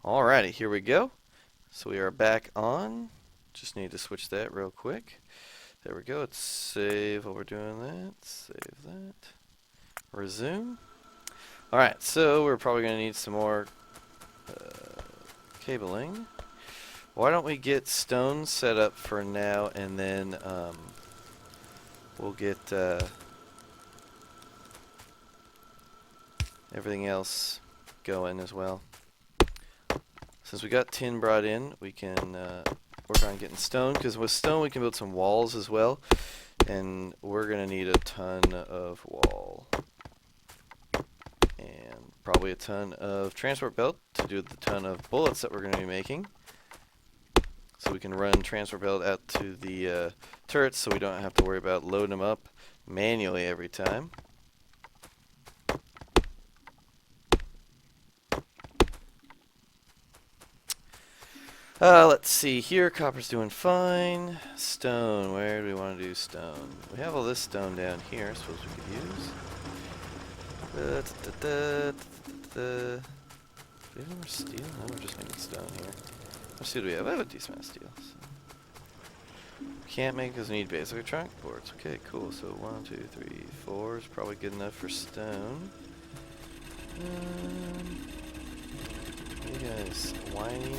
Alrighty, here we go. So we are back on. Just need to switch that real quick. There we go. Let's save while we're doing that. Save that. Resume. Alright, so we're probably going to need some more cabling. Why don't we get stone set up for now, and then we'll get everything else going as well. Since we got tin brought in, we can work on getting stone, because with stone we can build some walls as well, and we're going to need a ton of wall. And probably a ton of transport belt to do the ton of bullets that we're going to be making. So we can run transport belt out to the turrets so we don't have to worry about loading them up manually every time. Let's see here. Copper's doing fine. Stone. Where do we want to do stone? We have all this stone down here. I suppose we could use. Do we have more steel? No, we're just making stone here. What steel do we have? I have a decent amount of steel. So. Can't make because we need basic trunk boards. Okay, cool. So 1, 2, 3, 4 is probably good enough for stone. You guys, whiny.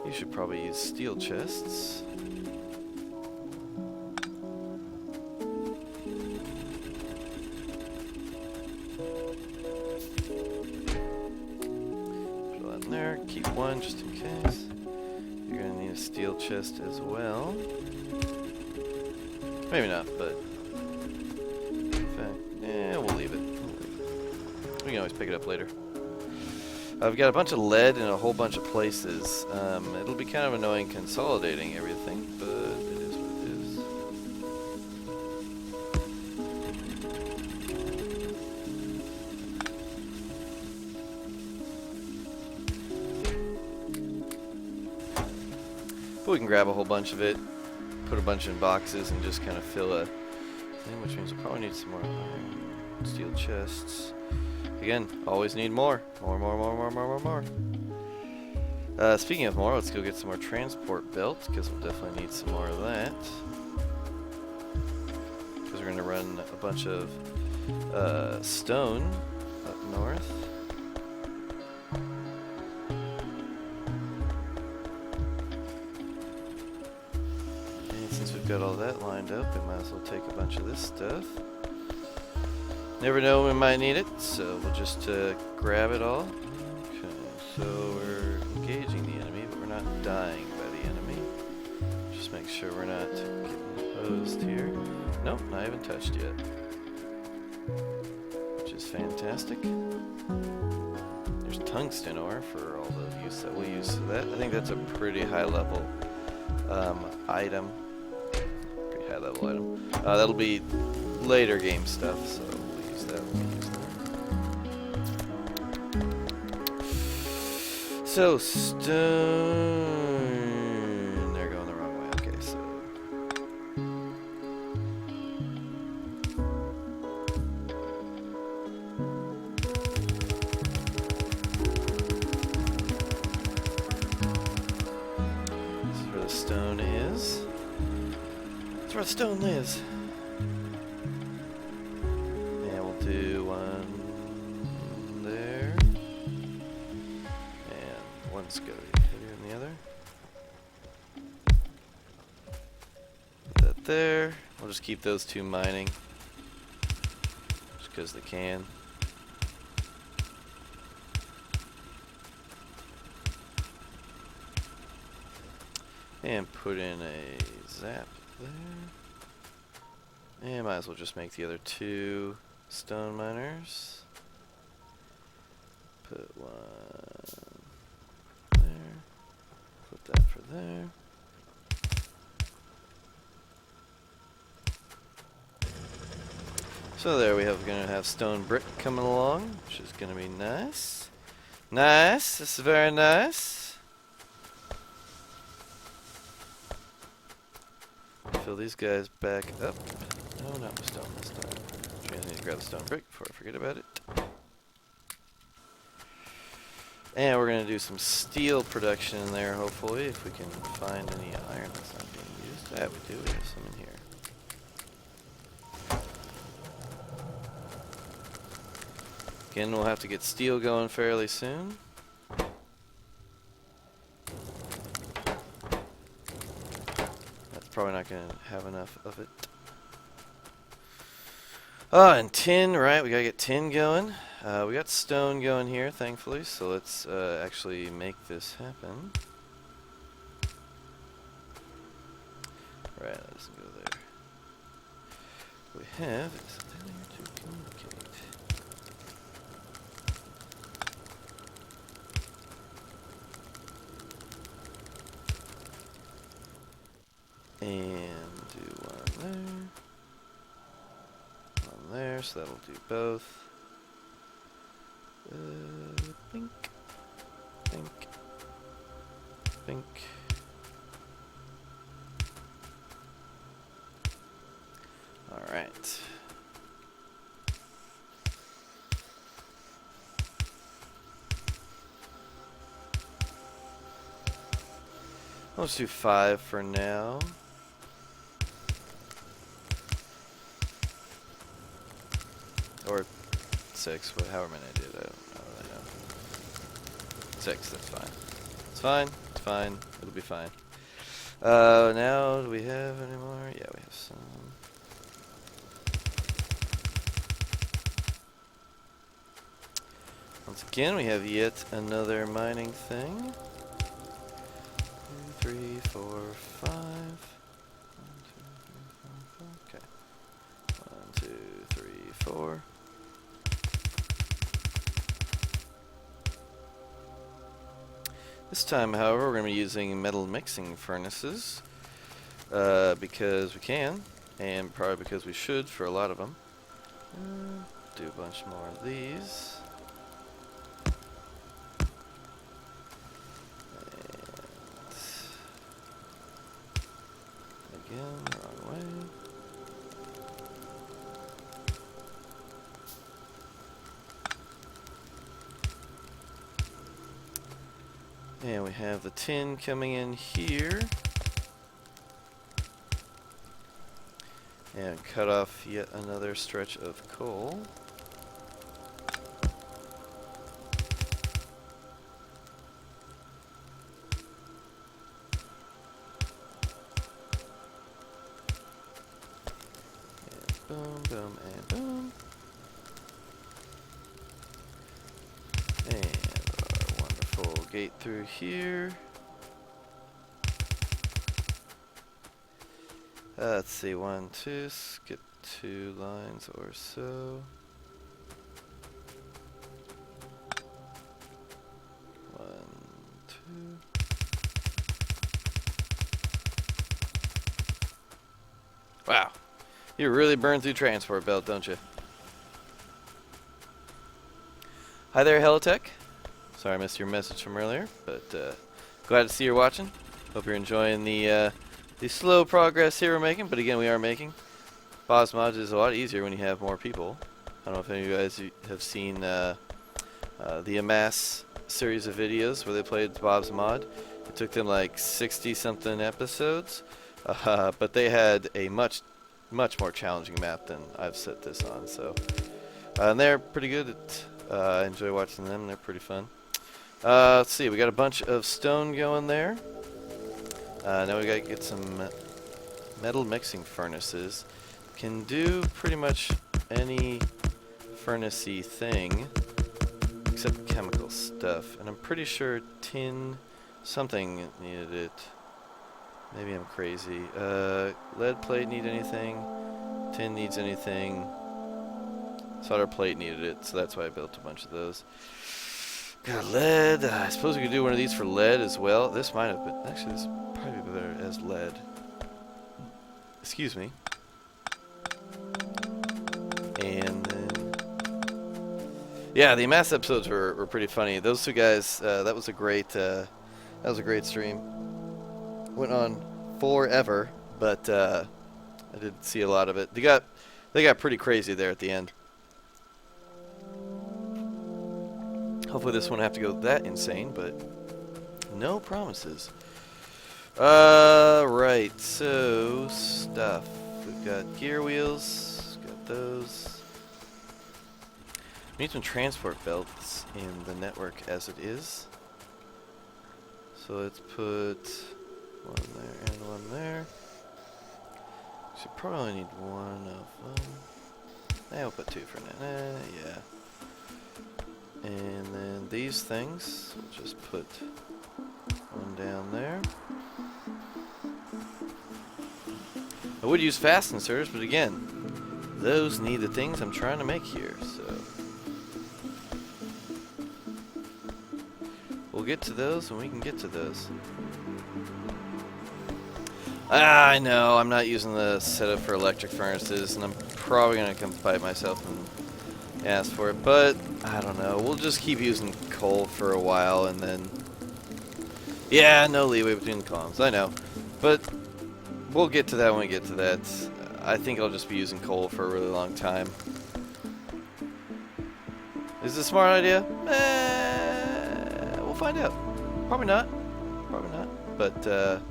You should probably use steel chests. Put that in there. Keep one just in case. You're going to need a steel chest as well. Maybe not, but in fact, yeah, we'll leave it. We can always pick it up later. I've got a bunch of lead in a whole bunch of places. It'll be kind of annoying consolidating everything, but it is what it is. But we can grab a whole bunch of it, put a bunch in boxes, and just kind of fill a thing, which means we'll probably need some more iron, steel chests. Again, always need more. More. Speaking of more, let's go get some more transport belt, because we'll definitely need some more of that. Because we're going to run a bunch of stone up north. And since we've got all that lined up, we might as well take a bunch of this stuff. Never know when we might need it, so we'll just grab it all. Okay, so we're engaging the enemy, but we're not dying by the enemy. Just make sure we're not getting hosed here. Nope, not even touched yet. Which is fantastic. There's tungsten ore for all the use that we'll use for that. I think that's a pretty high level item. Pretty high level item. That'll be later game stuff, so So, stone. They're going the wrong way. Okay, so. This is where the stone is. That's where the stone is. And we'll do one there. One's go heavier than the other. Put that there. We'll just keep those two mining. Just because they can. And put in a zap there. And might as well just make the other two stone miners. Put one there. Put that for there. So there we have gonna have stone brick coming along, which is gonna be nice. Nice, this is very nice. Fill these guys back up. No, not with stone this time. I need to grab the stone brick before I forget about it. And we're going to do some steel production in there, hopefully, if we can find any iron that's not being used. Yeah, we do. We have some in here. Again, we'll have to get steel going fairly soon. That's probably not going to have enough of it. Oh, and tin, right? We got to get tin going. We got stone going here, thankfully, so let's actually make this happen. Right, that doesn't go there. What we have is a failure to communicate. And do one there. One there, so that'll do both. Pink. Pink. Pink. Alright. Let's do 5 for now. Or 6, but however many I did, I don't really know. 6, that's fine. It's fine, it's fine, it'll be fine. Now, do we have any more? Yeah, we have some. Once again, we have yet another mining thing. 2, 3, 4, 5. 1, 2, 3, 4, 5. Okay. 1, 2, 3, 4. This time, however, we're going to be using metal mixing furnaces because we can, and probably because we should for a lot of them. Do a bunch more of these. And again, wrong way. And we have the tin coming in here. And cut off yet another stretch of coal. And boom, boom, and boom. And gate through here. Let's see, 1, 2, skip 2 lines or so. 1, 2. Wow, you really burn through transport belt, don't you? Hi there, Helitech. Sorry I missed your message from earlier, but glad to see you're watching. Hope you're enjoying the slow progress here we're making, but again, we are making. Bob's Mod is a lot easier when you have more people. I don't know if any of you guys have seen the Amass series of videos where they played Bob's Mod. It took them like 60-something episodes, but they had a much more challenging map than I've set this on. So, and they're pretty good at. I enjoy watching them. They're pretty fun. Let's see, we got a bunch of stone going there. Now we gotta get some metal mixing furnaces. Can do pretty much any furnace-y thing except chemical stuff. And I'm pretty sure tin something needed it. Maybe I'm crazy. Lead plate need anything? Tin needs anything? Solder plate needed it, so that's why I built a bunch of those. Got lead. I suppose we could do one of these for lead as well. This might have been... Actually, this would probably be better as lead. Excuse me. And then... Yeah, the Amass episodes were pretty funny. Those two guys, that was a great stream. Went on forever, but I did see a lot of it. They got pretty crazy there at the end. Hopefully this won't have to go that insane, but no promises. Right, so stuff. We've got gear wheels, got those. We need some transport belts in the network as it is. So let's put one there and one there. Should probably only need one of them. I'll put two for now. Yeah. And then these things, we'll just put one down there. I would use fast inserters, but again, those need the things I'm trying to make here, so we'll get to those when we can get to those. I know, I'm not using the setup for electric furnaces, and I'm probably going to come bite myself and ask for it, but I don't know. We'll just keep using coal for a while, and then... Yeah, no leeway between the columns, I know. But we'll get to that when we get to that. I think I'll just be using coal for a really long time. Is this a smart idea? We'll find out. Probably not. Probably not. But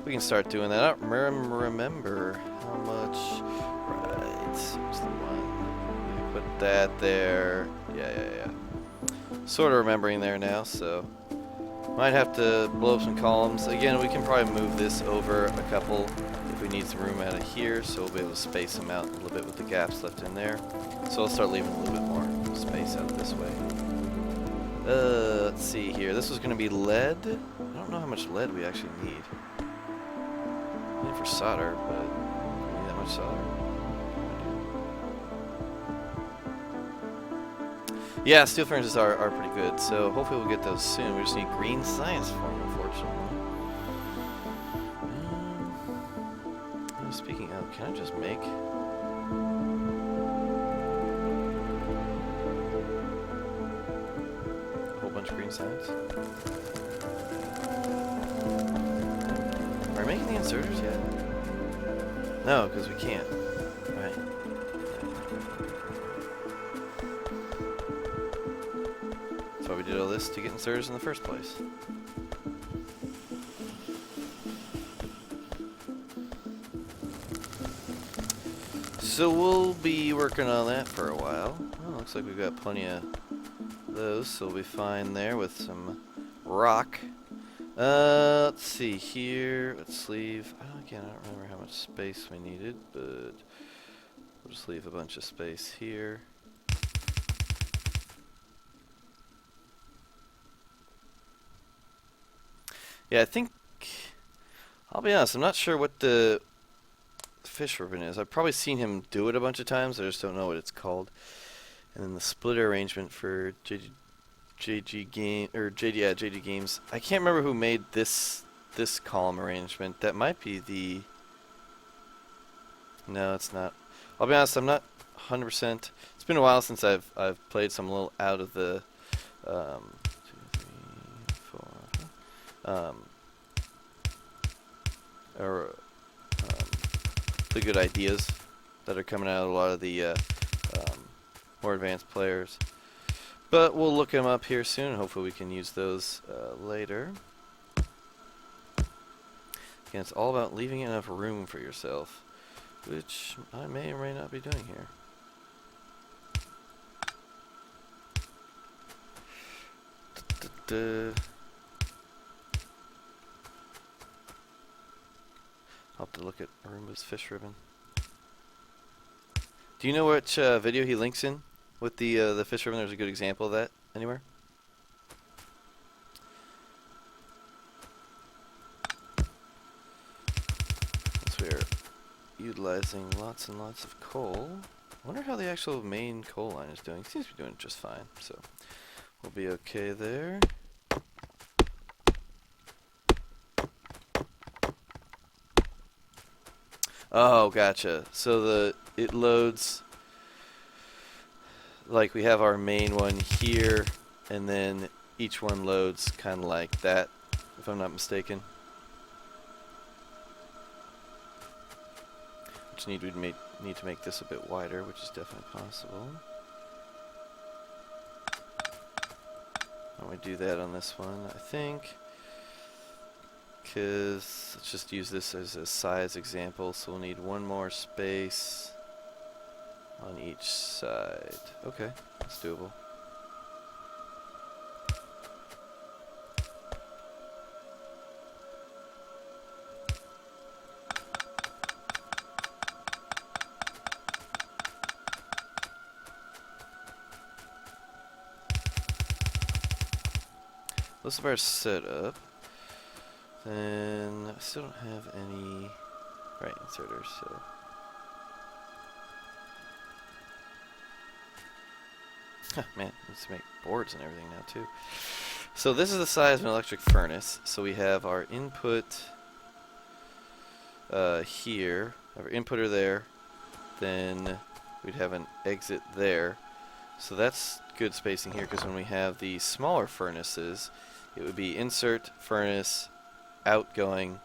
we can start doing that. I don't remember how much... Right, what's the one? Put that there. Yeah. Sort of remembering there now, so... Might have to blow up some columns. Again, we can probably move this over a couple if we need some room out of here, so we'll be able to space them out a little bit with the gaps left in there. So I'll start leaving a little bit more space out this way. Let's see here. This was going to be lead. I don't know how much lead we actually need. I need for solder, but do we need that much solder? Yeah, steel furnaces are pretty good, so hopefully we'll get those soon. We just need green science for them, unfortunately. Speaking of, can I just make... a whole bunch of green science? Are we making the inserters yet? No, because we can't. Right. That's why we did all this, to get inserters in the first place. So we'll be working on that for a while. Oh, looks like we've got plenty of those, so we'll be fine there with some rock. Let's see here. Let's leave. Again, I don't remember how much space we needed, but we'll just leave a bunch of space here. Yeah, I think, I'll be honest, I'm not sure what the fish ribbon is. I've probably seen him do it a bunch of times, I just don't know what it's called. And then the splitter arrangement for JD Games. I can't remember who made this column arrangement. That might be the... No, it's not. I'll be honest, I'm not 100%. It's been a while since I've played, so I'm a little out of the... 2, 3, 4... the good ideas that are coming out of a lot of the more advanced players. But we'll look them up here soon, and hopefully we can use those later. Again, it's all about leaving enough room for yourself, which I may or may not be doing here. I'll have to look at Arumba's fish ribbon. Do you know which video he links in with the fish ribbon? There's a good example of that anywhere. So we're utilizing lots and lots of coal. I wonder how the actual main coal line is doing. It seems to be doing just fine, so we'll be okay there. Oh, gotcha. So it loads, like we have our main one here, and then each one loads kind of like that, if I'm not mistaken. Which which we'd need to make this a bit wider, which is definitely possible. Why don't we do that on this one, I think. Because let's just use this as a size example, so we'll need one more space on each side. Okay, that's doable. Most of our setup. Then I still don't have any right inserters, so man, let's make boards and everything now too. So this is the size of an electric furnace. So we have our input here, our inputter there, then we'd have an exit there. So that's good spacing here, because when we have the smaller furnaces, it would be insert furnace, outgoing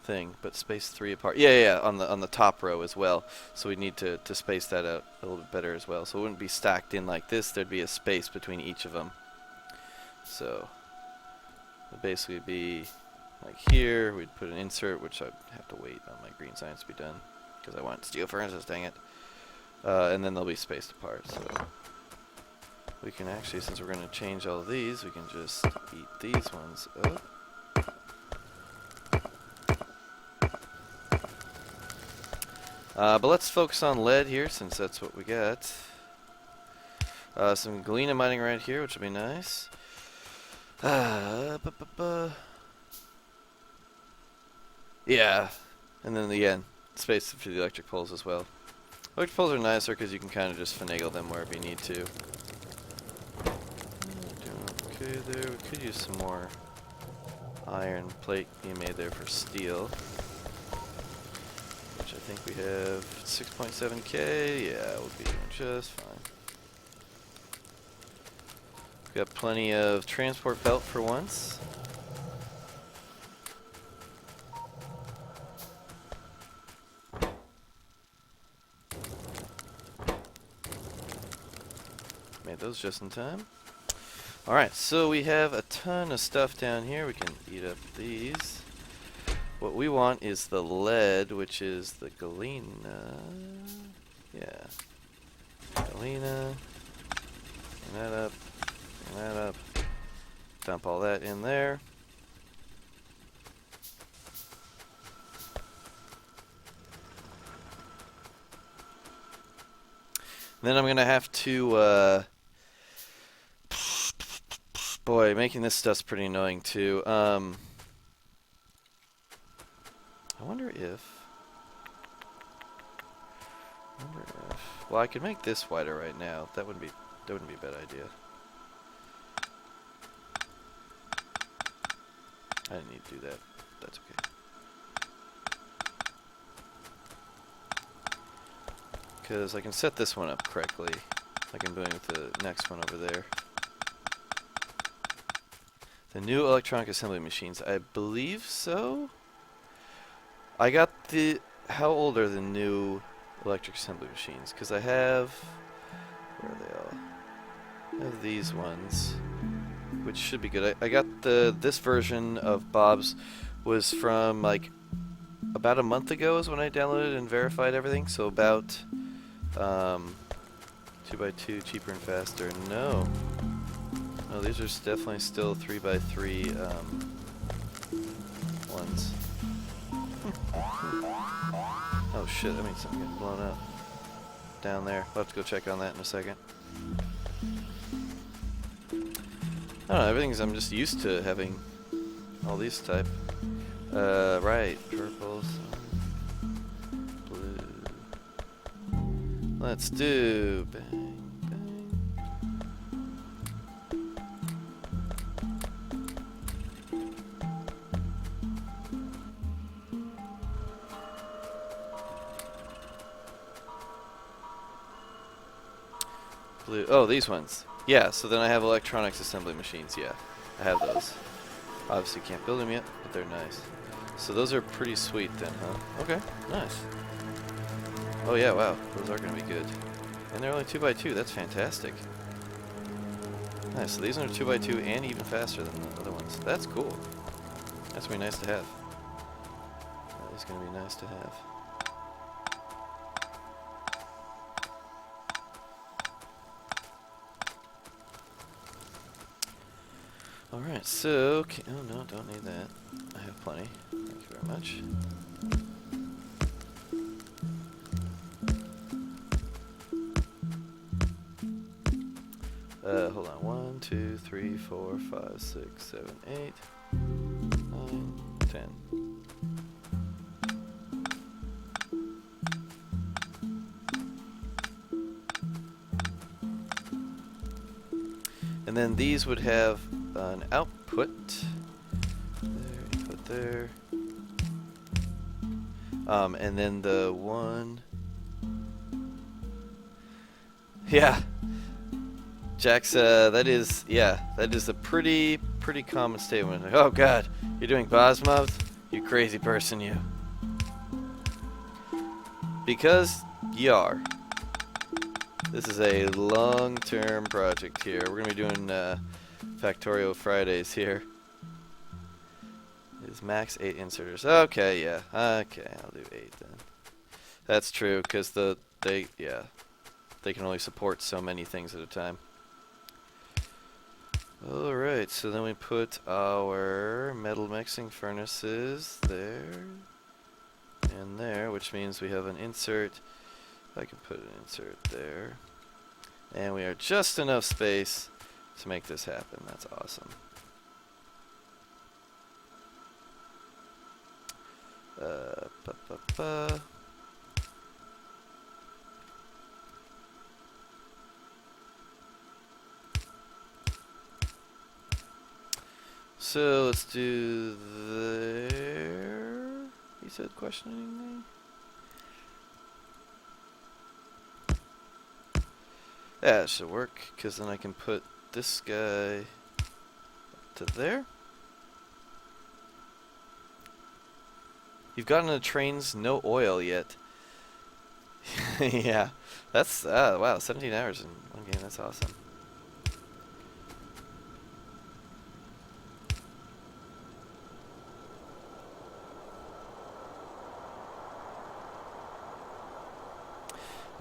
thing, but spaced 3 apart. Yeah, on the top row as well. So we need to space that out a little bit better as well. So it wouldn't be stacked in like this. There'd be a space between each of them. So it would basically be like here. We'd put an insert, which I'd have to wait on my green signs to be done because I want steel furnaces. Dang it! And then they'll be spaced apart. So we can actually, since we're going to change all of these, we can just eat these ones up. But let's focus on lead here, since that's what we got. Some galena mining right here, which will be nice. Yeah, and then again, space for the electric poles as well. Electric poles are nicer because you can kind of just finagle them wherever you need to. Doing okay there. We could use some more iron plate being made there for steel. Which I think we have 6.7k. Yeah, we'll be doing just fine. We've got plenty of transport belt for once. Made those just in time. Alright, so we have a ton of stuff down here. We can eat up these. What we want is the lead, which is the galena. Yeah. Galena. Bring that up. Bring that up. Dump all that in there. Then I'm going to have to... boy, making this stuff's pretty annoying too. I wonder if... Well, I could make this wider right now. That wouldn't be a bad idea. I didn't need to do that. That's okay. Because I can set this one up correctly, like I'm doing with the next one over there. The new electronic assembly machines. I believe so. I got the... How old are the new electric assembly machines? Because I have... Where are they all? I have these ones, which should be good. I got this version of Bob's was from like about a month ago is when I downloaded and verified everything. So about 2x2, cheaper and faster. No, these are definitely still 3x3 ones. Oh shit, that means something getting blown up down there. We'll have to go check on that in a second. I don't know, everything's, I'm just used to having all these type. Right, purples, blue. Let's do bang, bang. Blue. Oh, these ones. Yeah, so then I have electronics assembly machines. Yeah, I have those. Obviously can't build them yet, but they're nice. So those are pretty sweet then, huh? Okay, nice. Oh yeah, wow, those are going to be good. And they're only 2x2, that's fantastic. Nice, so these are 2x2 and even faster than the other ones. That's cool. That's going to be nice to have. That is going to be nice to have. Alright, so... oh no, don't need that. I have plenty. Thank you very much. Hold on. 1, 2, 3, 4, 5, 6, 7, 8, 9, 10. And then these would have an output. There, input there. And then the one... yeah. Jax, that is a pretty common statement. Oh god, you're doing boss mobs? You crazy person, you. Because you are. This is a long-term project here. We're gonna be doing Factorio Fridays here. Is max 8 inserters. Okay, yeah. Okay, I'll do 8 then. That's true, because they can only support so many things at a time. Alright, so then we put our metal mixing furnaces there and there, which means we have an insert. I can put an insert there. And we are just enough space to make this happen. That's awesome. So let's do there. He said questioning me. That should work, because then I can put this guy to there. You've gotten the trains no oil yet. Yeah, that's wow, 17 hours in one game. That's awesome.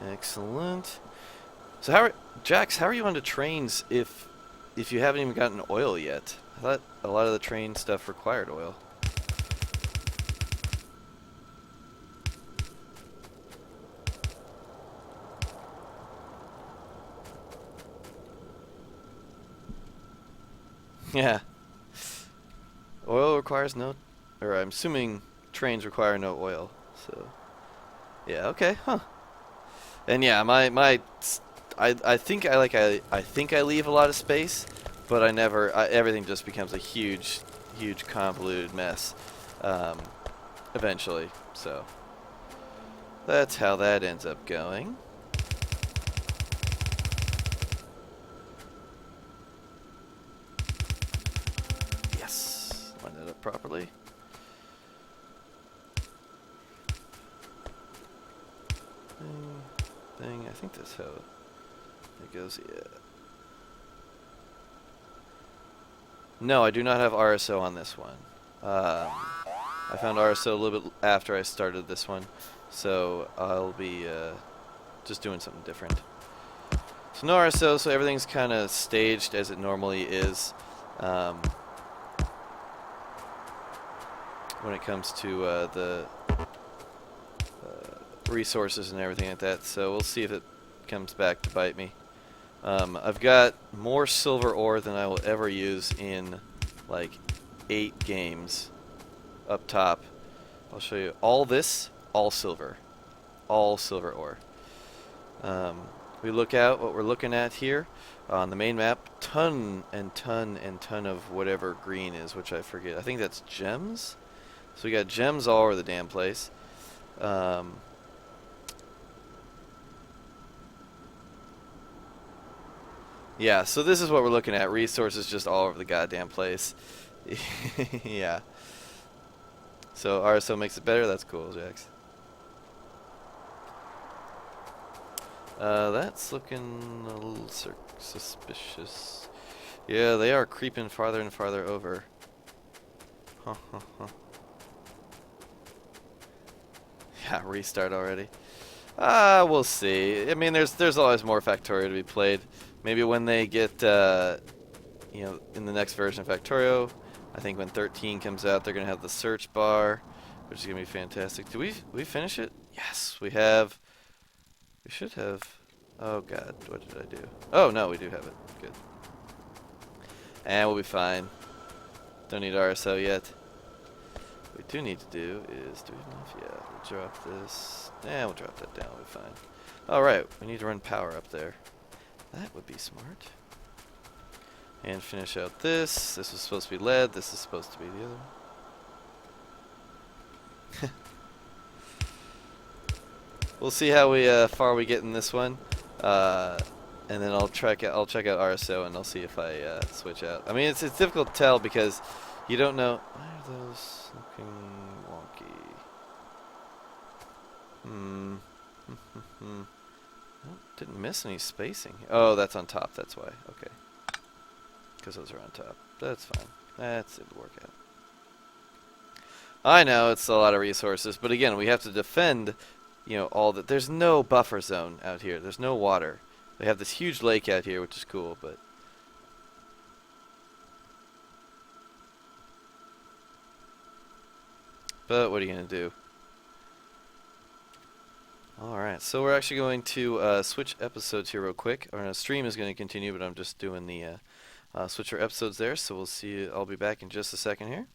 Excellent. So Jax, how are you onto trains if you haven't even gotten oil yet? I thought a lot of the train stuff required oil. Yeah. Oil requires no, or I'm assuming trains require no oil. So, yeah, okay, huh. And yeah, I think I leave a lot of space, but I never. Everything just becomes a huge convoluted mess, eventually. So that's how that ends up going. Yes, line that up properly. Thing. I think that's how it goes. Yeah. No, I do not have RSO on this one. I found RSO a little bit after I started this one, so I'll be just doing something different. So no RSO, so everything's kind of staged as it normally is when it comes to the resources and everything like that, so we'll see if it comes back to bite me. I've got more silver ore than I will ever use in like 8 games up top. I'll show you all this, all silver ore. We look out what we're looking at here on the main map, ton and ton and ton of whatever green is, which I forget. I think that's gems. So we got gems all over the damn place. Yeah, so this is what we're looking at. Resources just all over the goddamn place. Yeah. So RSO makes it better. That's cool, Jax. That's looking a little suspicious. Yeah, they are creeping farther and farther over. Huh, huh, huh. Yeah, restart already. We'll see. I mean, there's always more Factorio to be played. Maybe when they get, you know, in the next version of Factorio, I think when 13 comes out, they're gonna have the search bar, which is gonna be fantastic. Do we finish it? Yes, we have. We should have. Oh God, what did I do? Oh no, we do have it. Good. And we'll be fine. Don't need RSO yet. What we do need to do is, do we have enough? Yeah, we'll drop this. Yeah, we'll drop that down, we'll be fine. Alright, we need to run power up there. That would be smart. And finish out this. This was supposed to be lead, this is supposed to be the other one. We'll see how far we get in this one. And then I'll check out RSO and I'll see if I switch out. I mean, it's difficult to tell because you don't know. Why are those looking wonky? Oh, didn't miss any spacing. Oh, that's on top. That's why. Okay. Because those are on top. That's fine. It'll work out. I know it's a lot of resources, but again, we have to defend. You know, all that. There's no buffer zone out here. There's no water. They have this huge lake out here, which is cool, but what are you gonna do? Alright, so we're actually going to switch episodes here real quick. Our stream is going to continue, but I'm just doing the switch our episodes there, so we'll see you. I'll be back in just a second here.